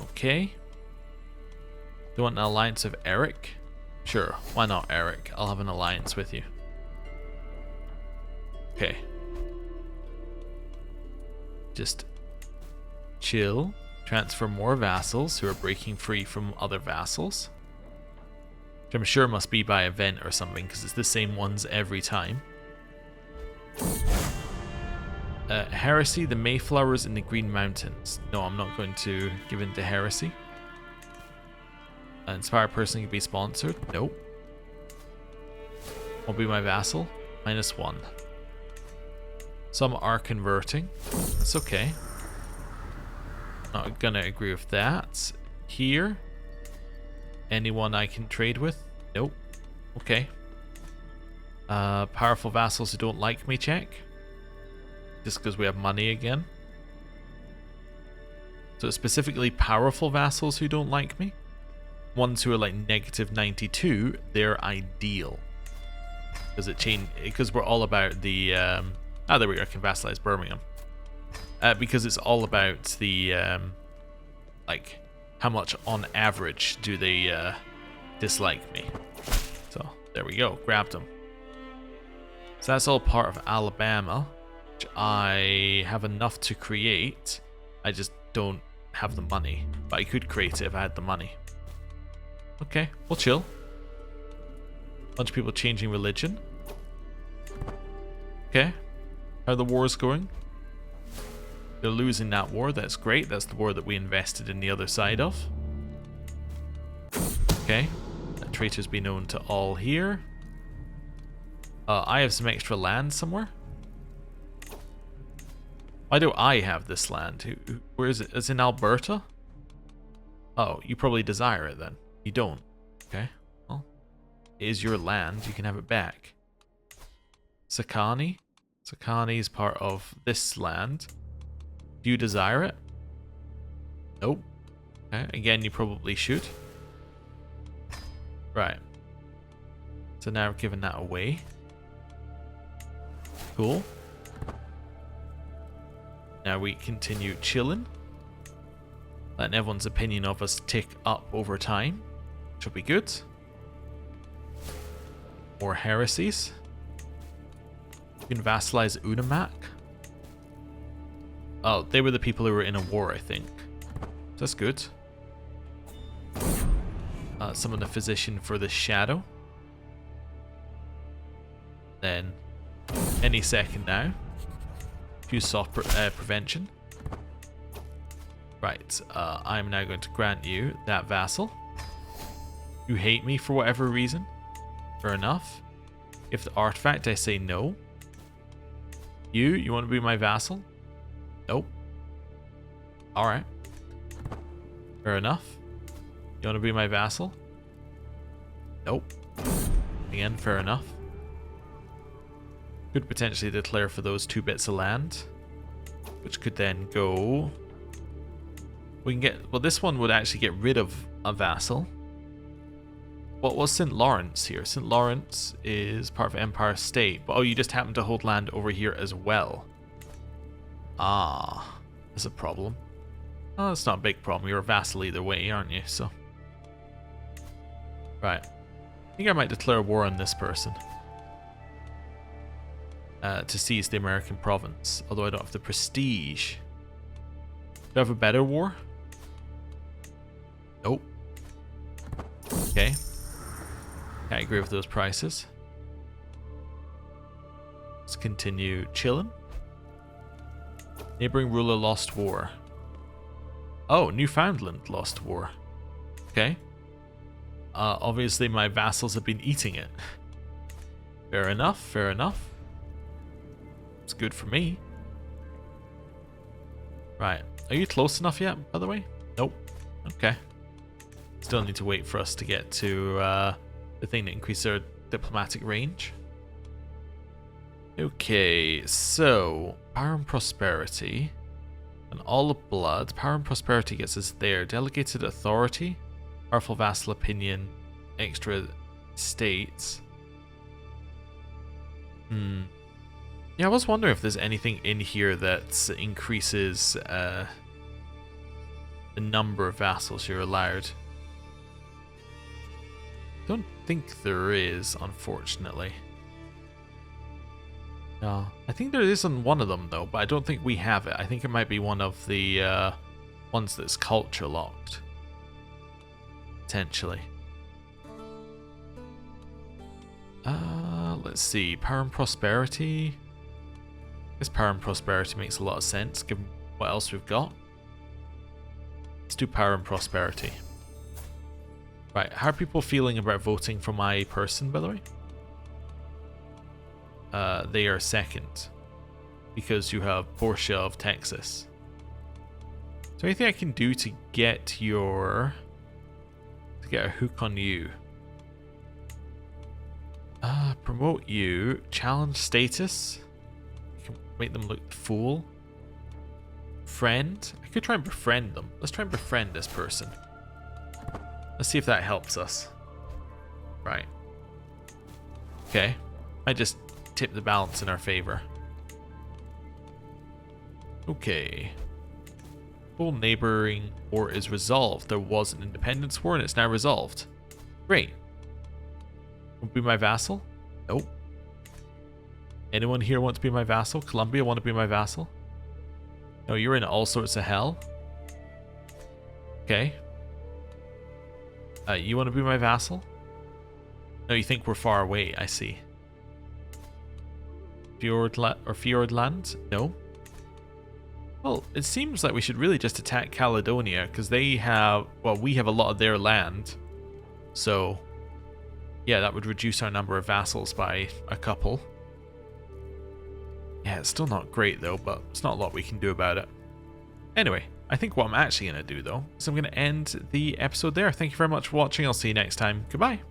Okay. Do you want an alliance of Eric? Sure, why not Eric? I'll have an alliance with you. Okay. Just chill. Transfer more vassals who are breaking free from other vassals. Which I'm sure must be by event or something, because it's the same ones every time. Heresy, the Mayflowers in the Green Mountains. No, I'm not going to give in to heresy. Inspire person can be sponsored. Nope. Will be my vassal. -1. Some are converting. That's okay. Not gonna agree with that. Here. Anyone I can trade with? Nope. Okay. Powerful vassals who don't like me, check. Just because we have money again. So it's specifically powerful vassals who don't like me. Ones who are like -92, they're ideal. Because we're all about the there we go, I can vassalize Birmingham. Because it's all about the like how much on average do they dislike me. So there we go, grabbed them. So that's all part of Alabama, which I have enough to create. I just don't have the money, but I could create it if I had the money. Okay, we'll chill. Bunch of people changing religion. Okay, how are the wars going? They're losing that war, that's great. That's the war that we invested in the other side of. Okay, that traitor's been known to all here. I have some extra land somewhere. Why do I have this land? Where is it? It's in Alberta? Oh, you probably desire it then. You don't. Okay, well, it is your land. You can have it back. Sakani? Sakani is part of this land. Do you desire it? Nope. Okay, again, you probably should. Right. So now we're giving that away. Cool. Now we continue chilling. Letting everyone's opinion of us tick up over time. Which will be good. More heresies. You can vassalize Unamak. Oh, they were the people who were in a war, I think. That's good. Summon a physician for the shadow. Then, any second now. Use soft prevention. Right, I'm now going to grant you that vassal. You hate me for whatever reason. Fair enough. If the artifact, I say no. You want to be my vassal? Nope. Alright. Fair enough. You want to be my vassal? Nope. Again, fair enough. Could potentially declare for those 2 bits of land. Which could then go... We can get... Well, this one would actually get rid of a vassal. What was St. Lawrence here? St. Lawrence is part of Empire State. But, oh, you just happen to hold land over here as well. Ah, that's a problem. Oh, that's not a big problem. You're a vassal either way, aren't you? So, right. I think I might declare war on this person. To seize the American province. Although I don't have the prestige. Do I have a better war? Nope. Okay. Can't agree with those prices. Let's continue chilling. Neighboring ruler lost war. Oh, Newfoundland lost war. Okay. Obviously my vassals have been eating it. Fair enough, fair enough. It's good for me. Right. Are you close enough yet, by the way? Nope. Okay. Still need to wait for us to get to the thing that increases our diplomatic range. Okay, so power and prosperity. And all of blood. Power and prosperity gets us there. Delegated authority. Powerful vassal opinion. Extra states. Yeah, I was wondering if there's anything in here that increases the number of vassals you're allowed. Don't think there is, unfortunately. No, I think there is on one of them though, but I don't think we have it. I think it might be one of the ones that's culture locked. Potentially. Let's see. Power and prosperity. I guess power and prosperity makes a lot of sense given what else we've got. Let's do power and prosperity. Right, how are people feeling about voting for my person, by the way? They are second. because you have Portia of Texas. Is there anything I can do to get your... to get a hook on you? Promote you. Challenge status. You can make them look the fool. Friend. I could try and befriend them. Let's try and befriend this person. Let's see if that helps us. Right. Okay. I just tipped the balance in our favor. Okay. Full neighboring war is resolved. There was an independence war and it's now resolved. Great. Want to be my vassal? Nope. Anyone here want to be my vassal? Colombia want to be my vassal? No, you're in all sorts of hell. Okay. You want to be my vassal? No, you think we're far away, I see. Fjordland? No. Well, it seems like we should really just attack Caledonia, because they have... well, we have a lot of their land. So, yeah, that would reduce our number of vassals by a couple. Yeah, it's still not great though, but it's not a lot we can do about it. Anyway, I think what I'm actually going to do though, is I'm going to end the episode there. Thank you very much for watching. I'll see you next time. Goodbye.